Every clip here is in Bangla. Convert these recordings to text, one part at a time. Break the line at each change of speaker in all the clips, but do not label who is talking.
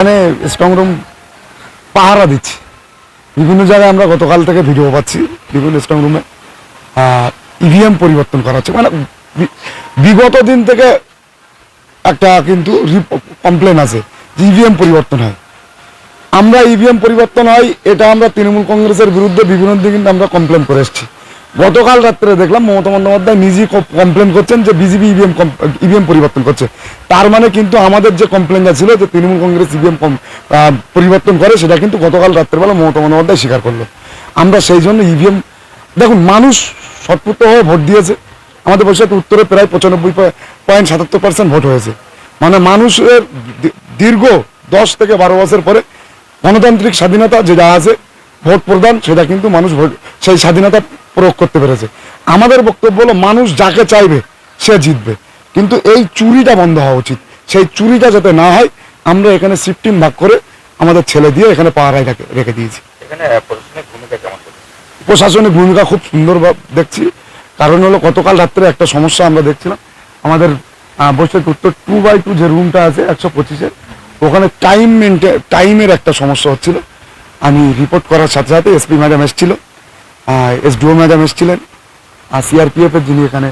মানে স্ট্রং রুম পাহারা দিচ্ছি বিভিন্ন জায়গায়। আমরা গতকাল থেকে ভিডিও পাচ্ছি বিভিন্ন স্ট্রং রুমে ইভিএম পরিবর্তন করা হচ্ছে। মানে বিগত দিন থেকে একটা কিন্তু কমপ্লেন আছে যে ইভিএম পরিবর্তন হয়। আমরা ইভিএম পরিবর্তন হয় এটা আমরা তৃণমূল কংগ্রেসের বিরুদ্ধে বিভিন্ন দিন কিন্তু আমরা কমপ্লেন করে এসেছি। গতকাল রাত্রে দেখলাম মমতা বন্দ্যোপাধ্যায় নিজেই কমপ্লেন করছেন যে বিজেপি ইভিএম পরিবর্তন করছে। তার মানে কিন্তু আমাদের যে কমপ্লেনটা ছিল যে তৃণমূল কংগ্রেস ইভিএম পরিবর্তন করে সেটা কিন্তু গতকাল রাত্রেবেলা মমতা বন্দ্যোপাধ্যায় স্বীকার করলো। আমরা সেই জন্য ইভিএম দেখুন মানুষ স্বতঃস্ফূর্ত হয়ে ভোট দিয়েছে। আমাদের বৈশাখ উত্তরে প্রায় 95.77% ভোট হয়েছে। মানে মানুষের দীর্ঘ 10 থেকে 12 বছর পরে গণতান্ত্রিক স্বাধীনতা যেটা আছে ভোট প্রদান সেটা কিন্তু মানুষ সেই স্বাধীনতা প্রয়োগ করতে পেরেছে। আমাদের বক্তব্য হলো মানুষ যাকে চাইবে সে জিতবে, কিন্তু এই চুরিটা বন্ধ হওয়া উচিত। সেই চুরিটা যাতে না হয় আমরা এখানে শিফটিং ভাগ করে আমাদের ছেলে দিয়ে এখানে পাহারায় রেখে দিয়েছি। প্রশাসনিক ভূমিকা খুব সুন্দর দেখছি। কারণ হলো গতকাল রাত্রে একটা সমস্যা আমরা দেখছিলাম, আমাদের বৈশাখ উত্তর 2x2 যে রুমটা আছে 125-এর ওখানে টাইমের একটা সমস্যা হচ্ছিল। আমি রিপোর্ট করার সাথে সাথে এসপি ম্যাডাম এসেছিল, এসডিও ম্যাডাম এসেছিলেন, আর সিআরপিএফের যিনি এখানে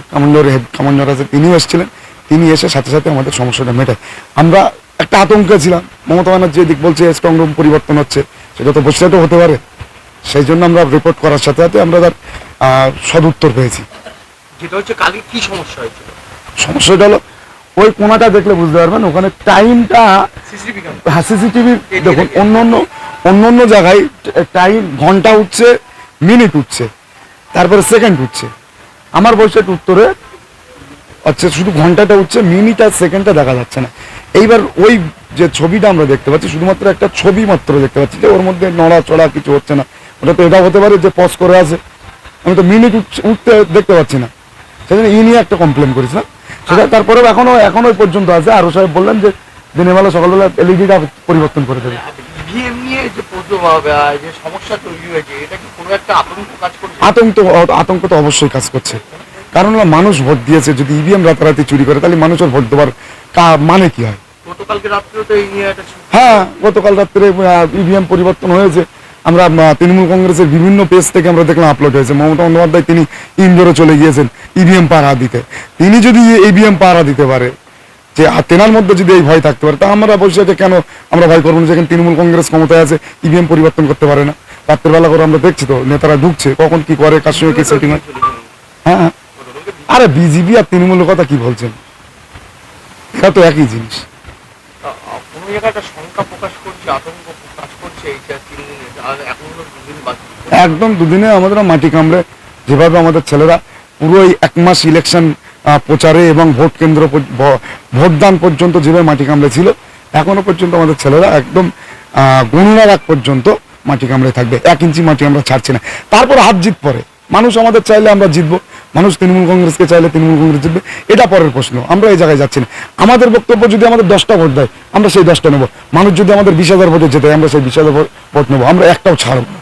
কমান্ডার আছে তিনিও এসেছিলেন। তিনি এসে সাথে সাথে আমাদের সমস্যাটা মেটায়। আমরা একটা আতঙ্কে ছিলাম, মমতা ব্যানার্জি দিক বলছে স্ট্রং রুম পরিবর্তন হচ্ছে, সেটা তো বসিরহাটেও হতে পারে। সেই জন্য আমরা রিপোর্ট করার সাথে সাথে আমরা তার সদুত্তর পেয়েছি।
যেটা হচ্ছে কালকে কি সমস্যা হয়েছিল?
সমস্যাটা হলো ওই কোনাটা দেখলে বুঝতে পারবেন ওখানে টাইমটা সিসিটিভি দেখুন অন্য জায়গায় টাইম ঘন্টা উঠছে, মিনিট উঠছে, তারপরে সেকেন্ড উঠছে। আমার বৈশাখ উত্তরে আচ্ছা শুধু ঘন্টাটা উঠছে, মিনিট আর সেকেন্ডটা দেখা যাচ্ছে না। এইবার ওই যে ছবিটা আমরা দেখতে পাচ্ছি শুধুমাত্র একটা ছবি মাত্র দেখতে পাচ্ছি, যে ওর মধ্যে নড়াচড়া কিছু হচ্ছে না। ওটা তো এটা হতে পারে যে পজ করে আছে, আমি তো মিনিট উঠতে দেখতে পাচ্ছি না। সেজন্য ই নিয়ে একটা কমপ্লেন করেছিলাম, সেটা তারপরেও এখনো ওই পর্যন্ত আছে। আরো সাহেব বললেন যে দিনের বেলা সকালবেলা এলইডিটা পরিবর্তন করে দেবে।
ইভিএম নিয়ে যে সমস্যা তৈরি হয়েছে এটা কি কোনো একটা আতঙ্ক কাজ করছে?
আতঙ্ক তো অবশ্যই কাজ করছে। কারণ মানুষ ভোট দিয়েছে, যদি ইভিএম রাতারাতি চুরি করে তাহলে মানুষের ভোট দেওয়ার মানে কি হয়?
গতকালকে রাত্রেও তো এই নিয়ে একটা
হ্যাঁ, গতকাল রাত্রে ইভিএম পরিবর্তন হয়েছে। আমরা তৃণমূল কংগ্রেসের বিভিন্ন পেজ থেকে আমরা দেখলাম আপলোড হয়েছে। মমতা বন্দ্যোপাধ্যায় তিনি ইন্দোরে চলে গিয়েছেন ইভিএম পাহারা দিতে। তিনি যদি ইভিএম পাহারা দিতে পারে, যে তেনার মধ্যে যদি এই ভয় থাকতে পারে, তা আমরা বলছি যে কেন আমরা ভয় করবো না? যেখানে তৃণমূল কংগ্রেস ক্ষমতায় আছে ইভিএম পরিবর্তন করতে পারে না। রাত্রেবেলা করে আমরা দেখছি তো নেতারা ঢুকছে, কখন কি করে, কার সঙ্গে কি সেটিং হয়। হ্যাঁ, আরে বিজেপি আর তৃণমূলের কথা কি বলছেন, এটা তো একই জিনিস।
কোনো জায়গায় একটা শঙ্কা প্রকাশ করছে, আতঙ্ক প্রকাশ করছে এইটা
একদম দুদিনে আমাদের মাটি কামড়ে যেভাবে আমাদের ছেলেরা পুরো এই 1 মাস ইলেকশন প্রচারে এবং ভোট কেন্দ্র ভোটদান পর্যন্ত যেভাবে মাটি কামড়ে ছিল, এখনো পর্যন্ত আমাদের ছেলেরা একদম গণনার আগ পর্যন্ত মাটি কামড়ে থাকবে। 1 ইঞ্চি মাটি আমরা ছাড়ছি না। তারপর হাত জিত পরে মানুষ আমাদের চাইলে আমরা জিতবো, মানুষ তৃণমূল কংগ্রেসকে চাইলে তৃণমূল কংগ্রেস জিতবে, এটা পরের প্রশ্ন। আমরা এই জায়গায় যাচ্ছি না। আমাদের বক্তব্য যদি আমাদের 10টা ভোট দেয় আমরা সেই 10টা নেবো। মানুষ যদি আমাদের 20,000 ভোটে যেতে আমরা সেই 20,000 ভোট নেবো, আমরা একটাও ছাড়বো না।